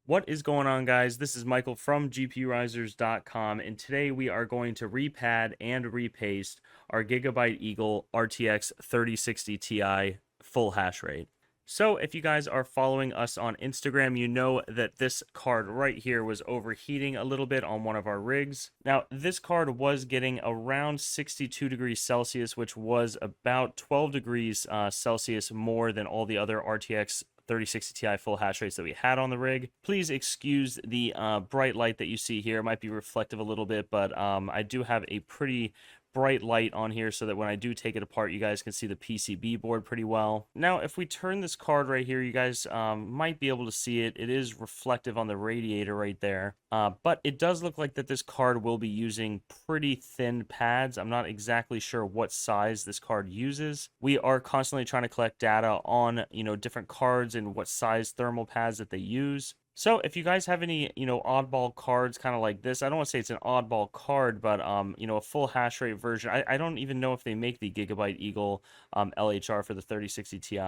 What is going on, guys? This is Michael from GPURisers.com, and today we are going to repad and repaste our Gigabyte Eagle RTX 3060 Ti full hash rate. So if you guys are following us on Instagram, you know that this card right here was overheating a little bit on one of our rigs. Now, this card was getting around 62 degrees Celsius, which was about 12 degrees Celsius more than all the other RTX 3060 Ti full hash rates that we had on the rig. Please excuse the bright light that you see here. It might be reflective a little bit, but I do have a pretty bright light on here so that when I do take it apart, you guys can see the PCB board pretty well. Now, if we turn this card right here, you guys might be able to see it. It is reflective on the radiator right there, but it does look like that this card will be using pretty thin pads. I'm not exactly sure what size this card uses. We are constantly trying to collect data on, different cards and what size thermal pads that they use. So if you guys have any, oddball cards kind of like this, I don't want to say it's an oddball card, but, a full hash rate version. I don't even know if they make the Gigabyte Eagle LHR for the 3060 Ti.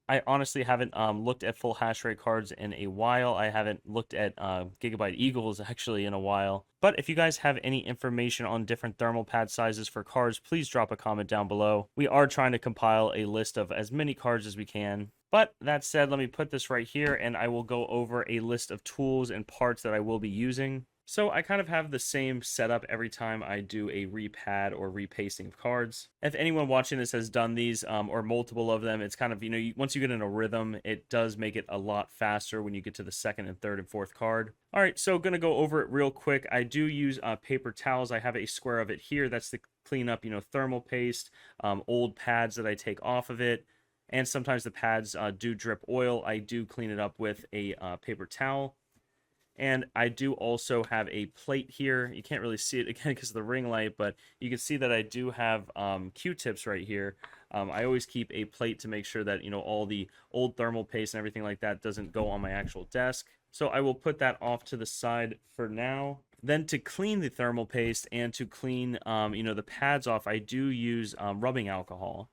I honestly haven't looked at full hash rate cards in a while. I haven't looked at Gigabyte Eagles actually in a while. But if you guys have any information on different thermal pad sizes for cards, please drop a comment down below. We are trying to compile a list of as many cards as we can. But that said, let me put this right here and I will go over a list of tools and parts that I will be using. So I kind of have the same setup every time I do a repad or repasting of cards. If anyone watching this has done these or multiple of them, it's kind of, once you get in a rhythm, it does make it a lot faster when you get to the second and third and fourth card. All right, so going to go over it real quick. I do use paper towels. I have a square of it here. That's to clean up, thermal paste, old pads that I take off of it. And sometimes the pads do drip oil. I do clean it up with a paper towel. And I do also have a plate here. You can't really see it again because of the ring light, but you can see that I do have Q-tips right here. I always keep a plate to make sure that, all the old thermal paste and everything like that doesn't go on my actual desk. So I will put that off to the side for now. Then to clean the thermal paste and to clean, the pads off, I do use rubbing alcohol.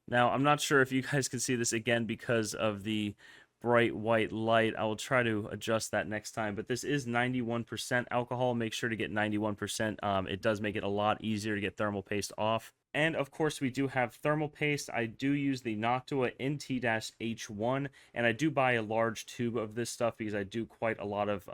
Now, I'm not sure if you guys can see this again because of the bright white light. I will try to adjust that next time, but this is 91% alcohol. Make sure to get 91%. It does make it a lot easier to get thermal paste off. And of course, we do have thermal paste. I do use the Noctua NT-H1, and I do buy a large tube of this stuff because I do quite a lot of,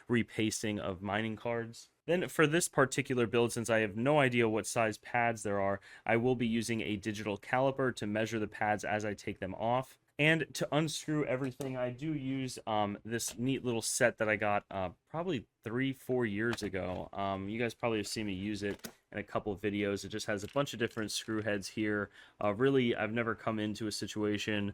repasting of mining cards. Then for this particular build, since I have no idea what size pads there are, I will be using a digital caliper to measure the pads as I take them off. And to unscrew everything, I do use this neat little set that I got probably 3-4 years ago. You guys probably have seen me use it in a couple of videos. It just has a bunch of different screw heads here. Really, I've never come into a situation,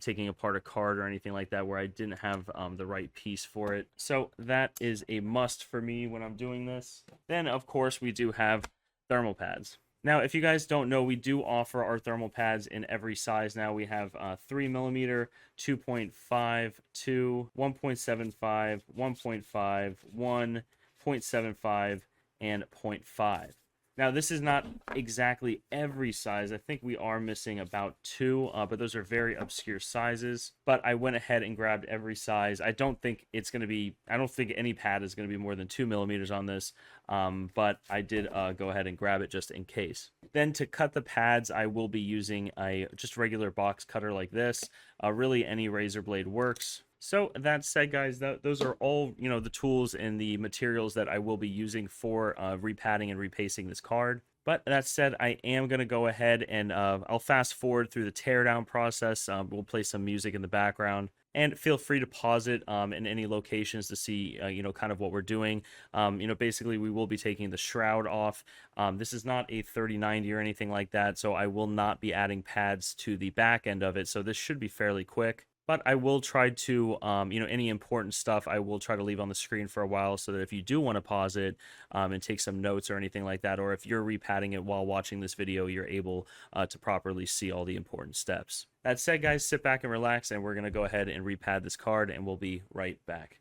taking apart a card or anything like that where I didn't have the right piece for it. So that is a must for me when I'm doing this. Then, of course, we do have thermal pads. Now, if you guys don't know, we do offer our thermal pads in every size now. We have 3mm, 2.5, 2, 1.75, 1.5, 1, 0.75, and 0.5. Now, this is not exactly every size. I think we are missing about 2, but those are very obscure sizes. But I went ahead and grabbed every size. I don't think any pad is going to be more than 2mm on this, but I did go ahead and grab it just in case. Then to cut the pads, I will be using a just regular box cutter like this. Really, any razor blade works. So that said, guys, those are all, the tools and the materials that I will be using for repadding and repasting this card. But that said, I am going to go ahead and I'll fast forward through the teardown process. We'll play some music in the background. And feel free to pause it in any locations to see, kind of what we're doing. Basically, we will be taking the shroud off. This is not a 3090 or anything like that, so I will not be adding pads to the back end of it. So this should be fairly quick. But I will try to, any important stuff I will try to leave on the screen for a while so that if you do want to pause it and take some notes or anything like that, or if you're repadding it while watching this video, you're able to properly see all the important steps. That said, guys, sit back and relax, and we're going to go ahead and repad this card, and we'll be right back.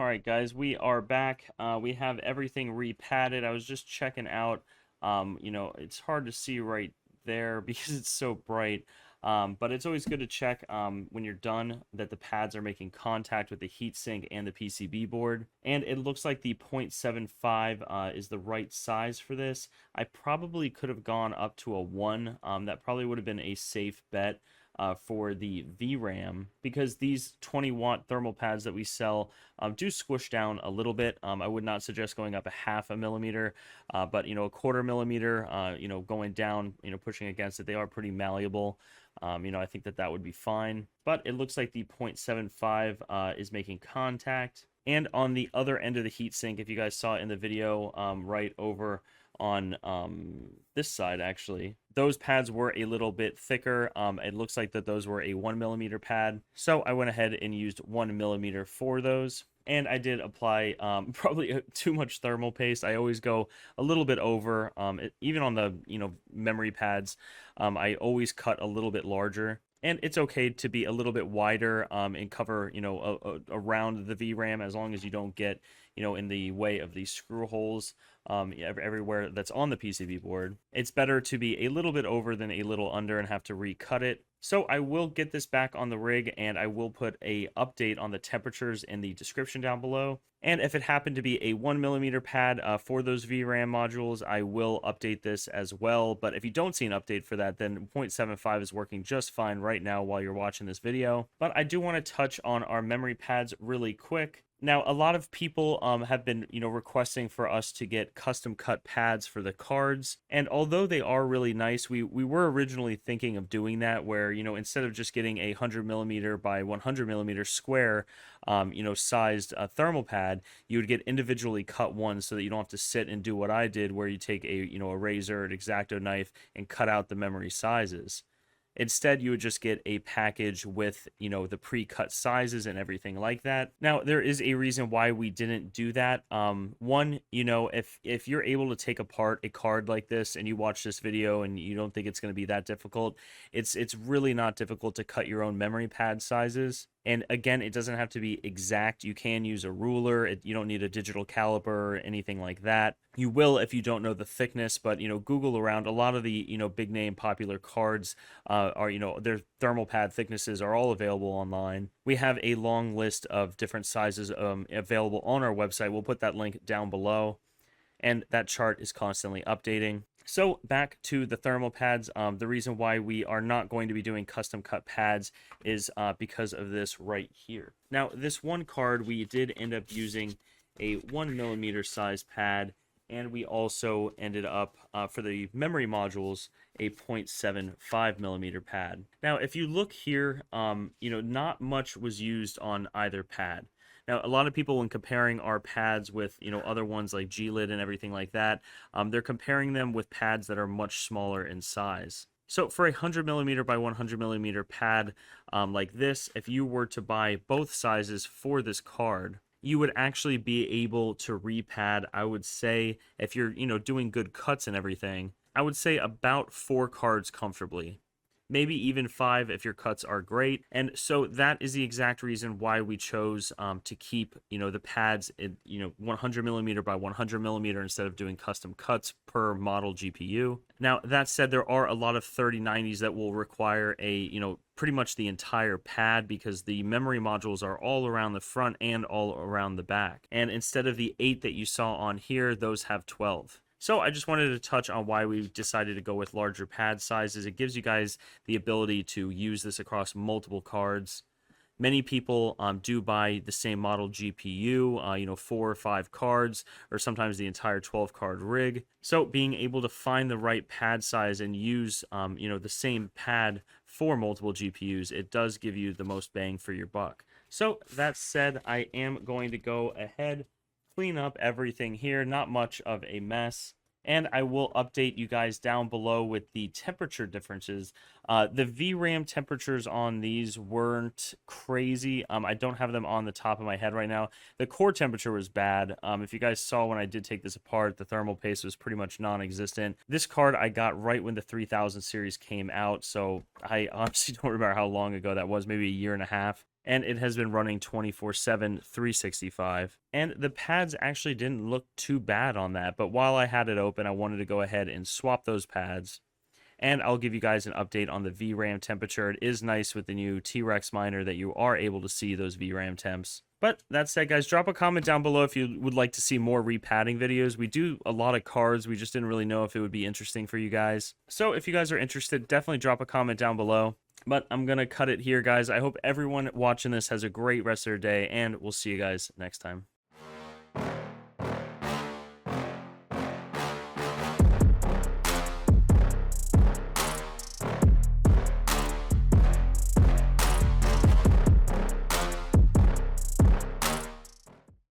right, guys, we are back. We have everything repadded. I was just checking out. It's hard to see right there because it's so bright. But it's always good to check when you're done that the pads are making contact with the heatsink and the PCB board. And it looks like the 0.75 is the right size for this. I probably could have gone up to a 1. That probably would have been a safe bet. For the VRAM, because these 20-watt thermal pads that we sell do squish down a little bit. I would not suggest going up a 0.5 millimeter, but a 1/4 millimeter, going down, pushing against it, they are pretty malleable. I think that would be fine. But it looks like the 0.75 is making contact. And on the other end of the heatsink, if you guys saw in the video, right over on this side, actually, those pads were a little bit thicker. It looks like that those were a 1 millimeter pad, so I went ahead and used 1 millimeter for those. And I did apply probably too much thermal paste. I always go a little bit over, even on the memory pads. I always cut a little bit larger. And it's okay to be a little bit wider and cover, around the VRAM, as long as you don't get, in the way of these screw holes everywhere that's on the PCB board. It's better to be a little bit over than a little under and have to recut it. So I will get this back on the rig, and I will put a update on the temperatures in the description down below. And if it happened to be a 1 millimeter pad for those VRAM modules, I will update this as well. But if you don't see an update for that, then 0.75 is working just fine right now while you're watching this video. But I do want to touch on our memory pads really quick. Now, a lot of people have been, requesting for us to get custom cut pads for the cards. And although they are really nice, we were originally thinking of doing that where, instead of just getting a 100 millimeter by 100 millimeter square, sized thermal pad, you would get individually cut ones so that you don't have to sit and do what I did, where you take a razor, an X-Acto knife, and cut out the memory sizes. Instead, you would just get a package with, the pre-cut sizes and everything like that. Now, there is a reason why we didn't do that. One, if you're able to take apart a card like this and you watch this video and you don't think it's going to be that difficult, it's really not difficult to cut your own memory pad sizes. And again, it doesn't have to be exact. You can use a ruler. You don't need a digital caliper or anything like that. You will if you don't know the thickness, but, Google around. A lot of the, big name popular cards are, their thermal pad thicknesses are all available online. We have a long list of different sizes available on our website. We'll put that link down below. And that chart is constantly updating. So back to the thermal pads. The reason why we are not going to be doing custom cut pads is because of this right here. Now, this one card, we did end up using a 1 millimeter size pad, and we also ended up, for the memory modules, a 0.75 millimeter pad. Now, if you look here, not much was used on either pad. Now, a lot of people, when comparing our pads with, other ones like G-Lid and everything like that, they're comparing them with pads that are much smaller in size. So for a 100 millimeter by 100 millimeter pad like this, if you were to buy both sizes for this card, you would actually be able to repad, I would say, if you're, doing good cuts and everything, I would say about 4 cards comfortably. Maybe even 5 if your cuts are great. And so that is the exact reason why we chose to keep, the pads in, 100 millimeter by 100 millimeter instead of doing custom cuts per model GPU. Now, that said, there are a lot of 3090s that will require a, pretty much the entire pad, because the memory modules are all around the front and all around the back. And instead of the 8 that you saw on here, those have 12. So I just wanted to touch on why we decided to go with larger pad sizes. It gives you guys the ability to use this across multiple cards. Many people do buy the same model GPU, 4 or 5 cards, or sometimes the entire 12-card rig. So being able to find the right pad size and use, the same pad for multiple GPUs, it does give you the most bang for your buck. So that said, I am going to go ahead, clean up everything here, not much of a mess, and I will update you guys down below with the temperature differences. The VRAM temperatures on these weren't crazy. I don't have them on the top of my head right now. The core temperature was bad. If you guys saw when I did take this apart, the thermal paste was pretty much non-existent. This card I got right when the 3000 series came out, so I honestly don't remember how long ago that was, maybe a year and a half. and it has been running 24/7, 365. And the pads actually didn't look too bad on that, but while I had it open, I wanted to go ahead and swap those pads. And I'll give you guys an update on the VRAM temperature. It is nice with the new T-Rex miner that you are able to see those VRAM temps. But that said, guys, drop a comment down below if you would like to see more repadding videos. We do a lot of cards. We just didn't really know if it would be interesting for you guys. So if you guys are interested, definitely drop a comment down below. But I'm going to cut it here, guys. I hope everyone watching this has a great rest of their day, and we'll see you guys next time.